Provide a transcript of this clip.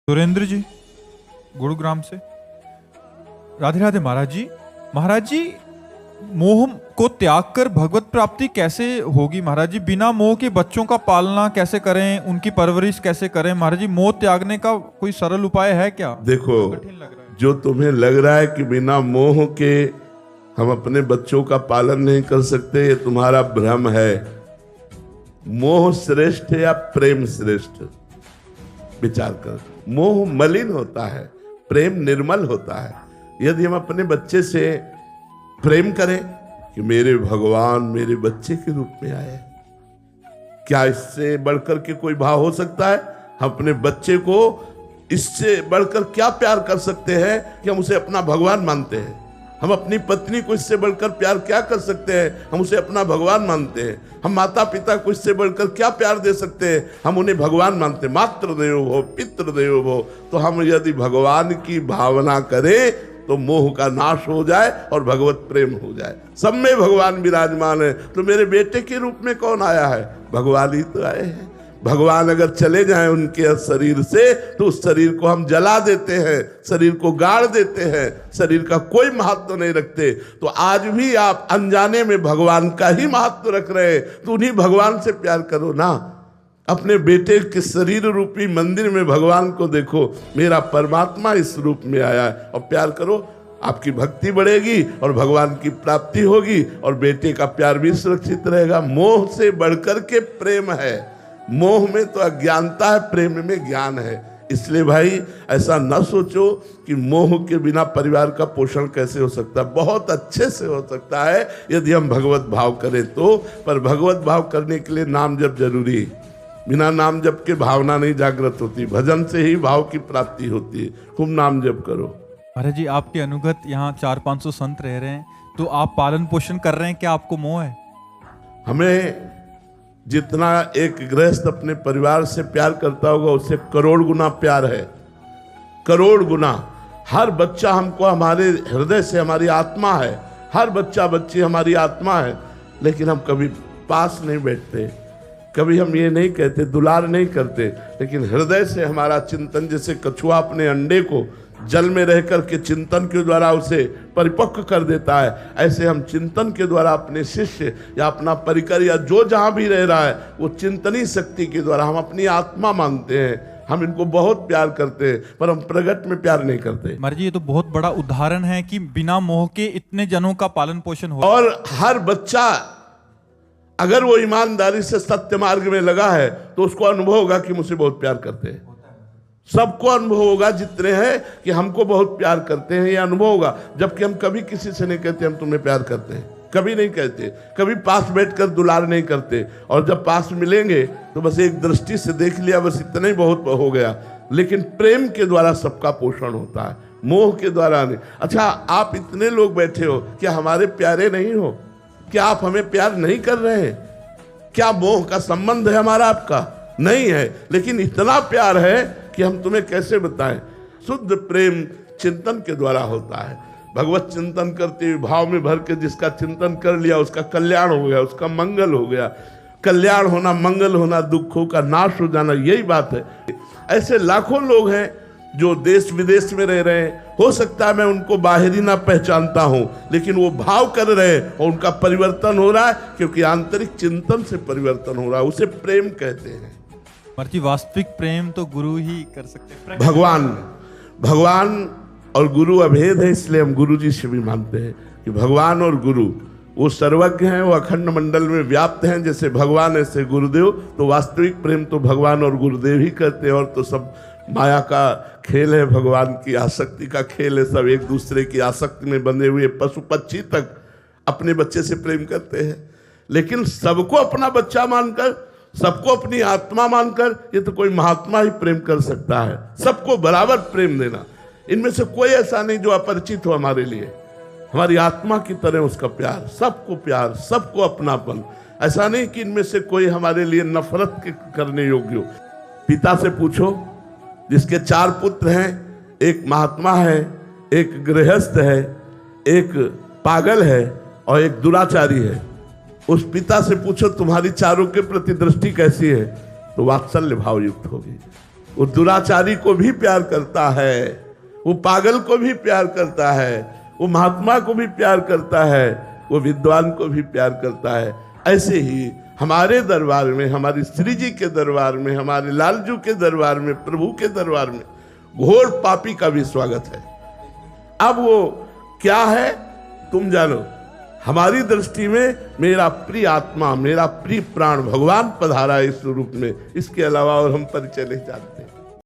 सुरेंद्र जी गुरुग्राम से। राधे राधे महाराज जी। महाराज जी, मोह को त्याग कर भगवत प्राप्ति कैसे होगी महाराज जी? बिना मोह के बच्चों का पालना कैसे करें, उनकी परवरिश कैसे करें महाराज जी? मोह त्यागने का कोई सरल उपाय है क्या? देखो, कठिन लग रहा है। जो तुम्हें लग रहा है कि बिना मोह के हम अपने बच्चों का पालन नहीं कर सकते, ये तुम्हारा भ्रम है। मोह श्रेष्ठ है या प्रेम श्रेष्ठ? विचार कर। मोह मलिन होता है, प्रेम निर्मल होता है। यदि हम अपने बच्चे से प्रेम करें कि मेरे भगवान मेरे बच्चे के रूप में आए, क्या इससे बढ़कर के कोई भाव हो सकता है? हम अपने बच्चे को इससे बढ़कर क्या प्यार कर सकते हैं कि हम उसे अपना भगवान मानते हैं? हम अपनी पत्नी को इससे बढ़कर प्यार क्या कर सकते हैं? हम उसे अपना भगवान मानते हैं। हम माता पिता को इससे बढ़कर क्या प्यार दे सकते हैं? हम उन्हें भगवान मानते हैं। मातृदेवो भव पितृदेवो भव। तो हम यदि भगवान की भावना करें तो मोह का नाश हो जाए और भगवत प्रेम हो जाए। सब में भगवान विराजमान है। तो मेरे बेटे के रूप में कौन आया है? भगवान ही तो आए हैं। भगवान अगर चले जाएं उनके शरीर से तो उस शरीर को हम जला देते हैं, शरीर को गाड़ देते हैं, शरीर का कोई महत्व नहीं रखते। तो आज भी आप अनजाने में भगवान का ही महत्व रख रहे हैं, तो उन्हीं भगवान से प्यार करो ना। अपने बेटे के शरीर रूपी मंदिर में भगवान को देखो, मेरा परमात्मा इस रूप में आया है, और प्यार करो। आपकी भक्ति बढ़ेगी और भगवान की प्राप्ति होगी और बेटे का प्यार भी सुरक्षित रहेगा। मोह से बढ़कर के प्रेम है। मोह में तो अज्ञानता है, प्रेम में ज्ञान है। इसलिए भाई ऐसा न सोचो कि मोह के बिना परिवार का पोषण कैसे हो सकता है। बहुत अच्छे से हो सकता है यदि हम भगवत भाव करें तो। पर भगवत भाव करने के लिए नाम जप जरूरी है। बिना नाम जप के भावना नहीं जागृत होती। भजन से ही भाव की प्राप्ति होती है। खूब नाम जप करो। महाराज जी, आपके अनुगत यहाँ 400-500 संत रह रहे हैं, तो आप पालन पोषण कर रहे हैं, क्या आपको मोह है? हमें जितना एक गृहस्थ अपने परिवार से प्यार करता होगा उससे करोड़ गुना प्यार है, करोड़ गुना। हर बच्चा हमको हमारे हृदय से, हमारी आत्मा है। हर बच्चा बच्ची हमारी आत्मा है। लेकिन हम कभी पास नहीं बैठते, कभी हम ये नहीं कहते, दुलार नहीं करते, लेकिन हृदय से हमारा चिंतन, जैसे कछुआ अपने अंडे को जल में रह कर के चिंतन के द्वारा उसे परिपक्व कर देता है, ऐसे हम चिंतन के द्वारा अपने शिष्य या अपना परिकर या जो जहां भी रह रहा है वो चिंतनी शक्ति के द्वारा हम अपनी आत्मा मानते हैं। हम इनको बहुत प्यार करते हैं, पर हम प्रगट में प्यार नहीं करते। महाराज जी, ये तो बहुत बड़ा उदाहरण है कि बिना मोह के इतने जनों का पालन पोषण हो। और हर बच्चा अगर वो ईमानदारी से सत्य मार्ग में लगा है तो उसको अनुभव होगा कि मुझसे बहुत प्यार करते हैं। सबको अनुभव होगा जितने हैं कि हमको बहुत प्यार करते हैं, ये अनुभव होगा। जबकि हम कभी किसी से नहीं कहते हम तुम्हें प्यार करते हैं, कभी नहीं कहते। कभी पास बैठकर दुलार नहीं करते, और जब पास मिलेंगे तो बस एक दृष्टि से देख लिया, बस इतना ही बहुत हो गया। लेकिन प्रेम के द्वारा सबका पोषण होता है, मोह के द्वारा नहीं। अच्छा, आप इतने लोग बैठे हो, क्या हमारे प्यारे नहीं हो? क्या आप हमें प्यार नहीं कर रहे हैं? क्या मोह का संबंध है हमारा आपका? नहीं है। लेकिन इतना प्यार है कि हम तुम्हें कैसे बताएं। शुद्ध प्रेम चिंतन के द्वारा होता है। भगवत चिंतन करते हुए भाव में भर के जिसका चिंतन कर लिया उसका कल्याण हो गया, उसका मंगल हो गया। कल्याण होना, मंगल होना, दुखों का नाश हो जाना, यही बात है। ऐसे लाखों लोग हैं जो देश विदेश में रह रहे हैं। हो सकता है मैं उनको बाहरी ना पहचानता हूं, लेकिन वो भाव कर रहे हैं और उनका परिवर्तन हो रहा है, क्योंकि आंतरिक चिंतन से परिवर्तन हो रहा है। उसे प्रेम कहते हैं। महाराज, वास्तविक प्रेम तो गुरु ही कर सकते हैं। भगवान और गुरु अभेद है, इसलिए हम गुरु जी से भी मानते हैं कि भगवान और गुरु वो सर्वज्ञ हैं, वो अखंड मंडल में व्याप्त हैं। जैसे भगवान ऐसे गुरुदेव। तो वास्तविक प्रेम तो भगवान और गुरुदेव ही करते हैं। और तो सब माया का खेल है, भगवान की आसक्ति का खेल है। सब एक दूसरे की आसक्ति में बंधे हुए पशु पक्षी तक अपने बच्चे से प्रेम करते हैं। लेकिन सबको अपना बच्चा मानकर, सबको अपनी आत्मा मानकर, ये तो कोई महात्मा ही प्रेम कर सकता है। सबको बराबर प्रेम देना। इनमें से कोई ऐसा नहीं जो अपरिचित हो हमारे लिए। हमारी आत्मा की तरह उसका प्यार, सबको प्यार, सबको अपनापन। ऐसा नहीं कि इनमें से कोई हमारे लिए नफरत करने योग्य हो। पिता से पूछो, जिसके 4 पुत्र हैं, एक महात्मा है, एक गृहस्थ है, एक पागल है और एक दुराचारी है। उस पिता से पूछो तुम्हारी चारों के प्रति दृष्टि कैसी है, तो वात्सल्य भाव युक्त होगी। वो दुराचारी को भी प्यार करता है, वो पागल को भी प्यार करता है, वो महात्मा को भी प्यार करता है, वो विद्वान को भी प्यार करता है। ऐसे ही हमारे दरबार में, हमारी श्री जी के दरबार में, हमारे लालजू के दरबार में, प्रभु के दरबार में घोर पापी का भी स्वागत है। अब वो क्या है तुम जानो। हमारी दृष्टि में मेरा प्रिय आत्मा, मेरा प्रिय प्राण भगवान पधारा इस रूप में, इसके अलावा और हम परिचय नहीं जानते।